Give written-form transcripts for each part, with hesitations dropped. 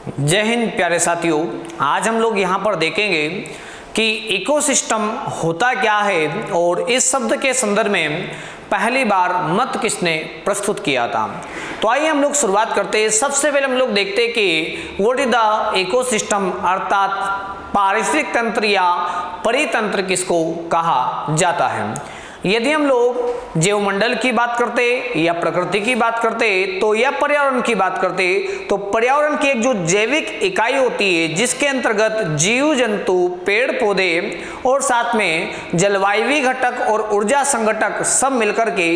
जय हिंद प्यारे साथियों, आज हम लोग यहाँ पर देखेंगे कि इकोसिस्टम होता क्या है और इस शब्द के संदर्भ में पहली बार मत किसने प्रस्तुत किया था। तो आइए हम लोग शुरुआत करते हैं। सबसे पहले हम लोग देखते हैं कि व्हाट इज द इकोसिस्टम, अर्थात पारिस्थितिक तंत्र या परितंत्र किसको कहा जाता है। यदि हम लोग जीवमंडल की बात करते या प्रकृति की बात करते तो या पर्यावरण की बात करते तो पर्यावरण की एक जो जैविक इकाई होती है जिसके अंतर्गत जीव जंतु, पेड़ पौधे और साथ में जलवायु घटक और ऊर्जा संघटक सब मिलकर के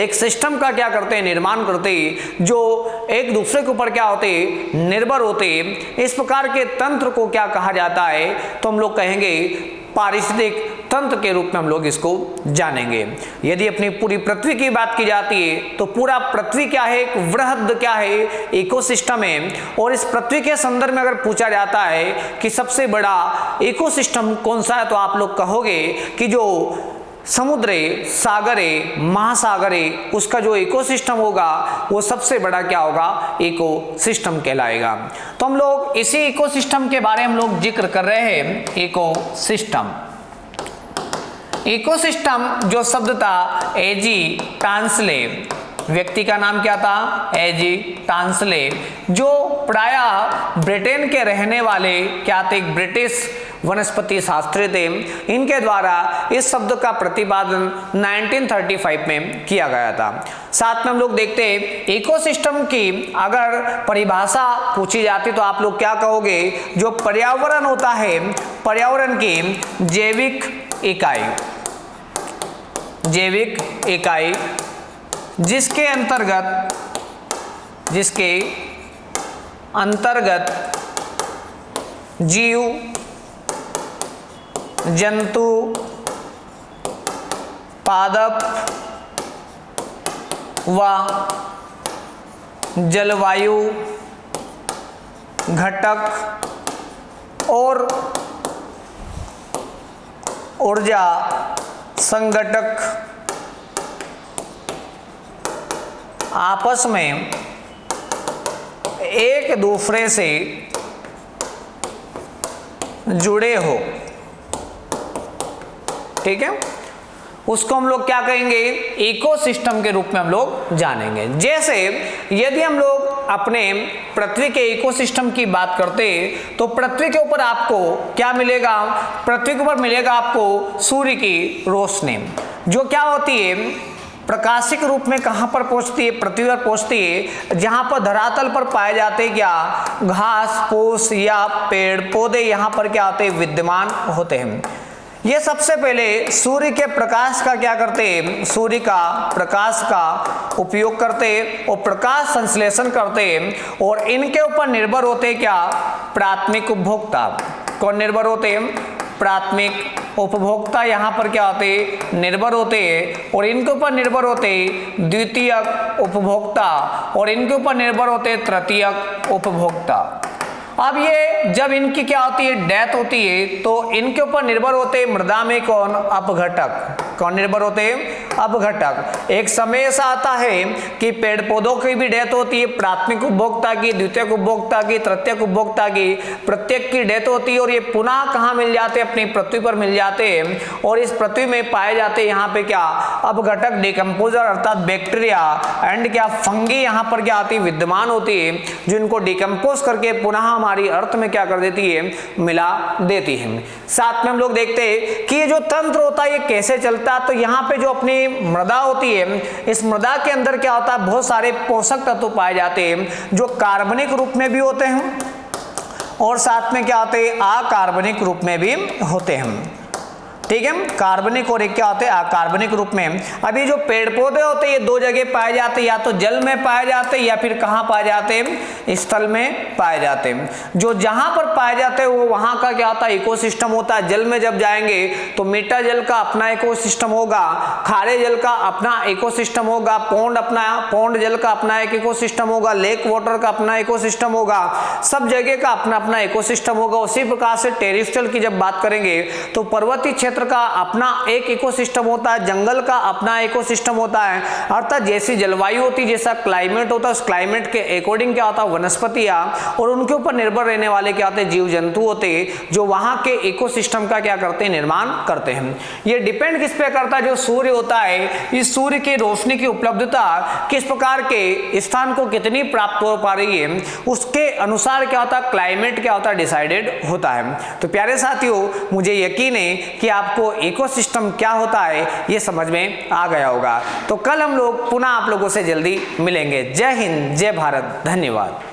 एक सिस्टम का क्या करते हैं, निर्माण करते हैं, जो एक दूसरे के ऊपर क्या होते हैं, निर्भर होते हैं। इस प्रकार के तंत्र को क्या कहा जाता है, तो हम लोग कहेंगे पारिस्थितिक तंत्र के रूप में हम लोग इसको जानेंगे। यदि अपनी पूरी पृथ्वी की बात की जाती है तो पूरा पृथ्वी क्या है, एक वृहद क्या है, इकोसिस्टम है। और इस पृथ्वी के संदर्भ में अगर पूछा जाता है कि सबसे बड़ा इकोसिस्टम कौन सा है, तो आप लोग कहोगे कि जो समुद्र है, सागर है, महासागर है, उसका जो इकोसिस्टम होगा वो सबसे बड़ा क्या होगा, इकोसिस्टम कहलाएगा। तो हम लोग इसी इकोसिस्टम के बारे में हम लोग जिक्र कर रहे हैं। इकोसिस्टम जो शब्द था एजी टांसले, व्यक्ति का नाम क्या था, एजी टांसले, जो प्रायः ब्रिटेन के रहने वाले क्या थे, ब्रिटिश वनस्पति शास्त्री थे। इनके द्वारा इस शब्द का प्रतिपादन 1935 में किया गया था। साथ में हम लोग देखते हैं इकोसिस्टम की अगर परिभाषा पूछी जाती तो आप लोग क्या कहोगे, जो पर्यावरण होता है, पर्यावरण की जैविक इकाई जिसके अंतर्गत जीव जंतु, पादप व जलवायु घटक और ऊर्जा संघटक आपस में एक दूसरे से जुड़े हो, ठीक है, उसको हम लोग क्या कहेंगे, इकोसिस्टम के रूप में हम लोग जानेंगे। जैसे यदि हम लोग अपने पृथ्वी के इकोसिस्टम की बात करते तो पृथ्वी के ऊपर आपको क्या मिलेगा, पृथ्वी के ऊपर मिलेगा आपको सूर्य की रोशनी, जो क्या होती है, प्रकाशिक रूप में कहां पर पहुंचती है, पृथ्वी पर पहुंचती है, जहां पर धरातल पर पाए जाते क्या, घास फूस या पेड़ पौधे यहां पर क्या होते हैं, विद्यमान होते हैं। ये सबसे पहले सूर्य के प्रकाश का क्या करते हैं, सूर्य का प्रकाश का उपयोग करते हैं और प्रकाश संश्लेषण करते हैं और इनके ऊपर निर्भर होते हैं क्या, प्राथमिक उपभोक्ता। कौन निर्भर होते हैं, प्राथमिक उपभोक्ता यहाँ पर क्या होते हैं, निर्भर होते हैं और इनके ऊपर निर्भर होते हैं द्वितीयक उपभोक्ता और इनके ऊपर निर्भर होते हैं तृतीयक उपभोक्ता। अब ये जब इनकी क्या होती है, डेथ होती है, तो इनके ऊपर निर्भर होते हैं मृदा में कौन, अपघटक। कौन निर्भर होते हैं, अपघटक। एक समय ऐसा आता है कि पेड़ पौधों की भी डेथ होती है, प्राथमिक उपभोक्ता की, द्वितीयक उपभोक्ता की, तृतीयक उपभोक्ता की, प्रत्येक की डेथ होती है और ये पुनः कहाँ मिल जाते हैं, अपनी पृथ्वी पर मिल जाते हैं और इस पृथ्वी में पाए जाते हैं यहाँ पे क्या, अपघटक, डिकम्पोजर अर्थात बैक्टीरिया एंड क्या, फंगी यहाँ पर क्या आती है, विद्यमान होती है, जो इनको डिकम्पोज करके पुनः हमारी अर्थ में क्या कर देती है, मिला देती है। साथ में हम लोग देखते हैं कि ये जो तंत्र होता है ये कैसे चलता है, तो यहाँ पे जो अपनी मृदा होती है, इस मृदा के अंदर क्या होता है, बहुत सारे पोषक तत्व पाए जाते हैं जो कार्बनिक रूप में भी होते हैं और साथ में क्या होते हैं, अकार्बनिक रूप में भी होते हैं, ठीक है, कार्बनिक और एक क्या होते हैं, अकार्बनिक रूप में। अभी जो पेड़ पौधे होते हैं ये दो जगह पाए जाते हैं, या तो जल में पाए जाते हैं या फिर कहाँ पाए जाते हैं, स्थल में पाए जाते हैं। जो जहां पर पाए जाते हैं वो वहां का क्या होता है, इकोसिस्टम होता है। जल में जब जाएंगे तो मीठा जल का अपना इकोसिस्टम होगा, खारे जल का अपना इकोसिस्टम होगा, पौंड जल का अपना एक इकोसिस्टम होगा, लेक वाटर का अपना इकोसिस्टम होगा, सब जगह का अपना अपना इकोसिस्टम होगा। उसी प्रकार से टेरेस्ट्रियल की जब बात करेंगे तो पर्वतीय क्षेत्र क्षेत्र का अपना एक इकोसिस्टम होता है, जंगल का अपना इकोसिस्टम होता है। अर्थात जैसी जलवायु होती, जैसा क्लाइमेट होता है, उस क्लाइमेट के अकॉर्डिंग क्या होता है, वनस्पतियां और उनके ऊपर निर्भर रहने वाले क्या होते हैं, जीव जंतु होते, जो वहां के इकोसिस्टम का क्या करते हैं, निर्माण करते हैं। ये डिपेंड किस पे करता है, जो सूर्य होता है, इस सूर्य की रोशनी की उपलब्धता किस प्रकार के स्थान को कितनी प्राप्त हो पा रही है, उसके अनुसार क्या होता है, क्लाइमेट क्या होता है, डिसाइडेड होता है। तो प्यारे साथियों, मुझे यकीन है कि आपको इकोसिस्टम क्या होता है ये समझ में आ गया होगा। तो कल हम लोग पुनः आप लोगों से जल्दी मिलेंगे। जय हिंद, जय भारत, धन्यवाद।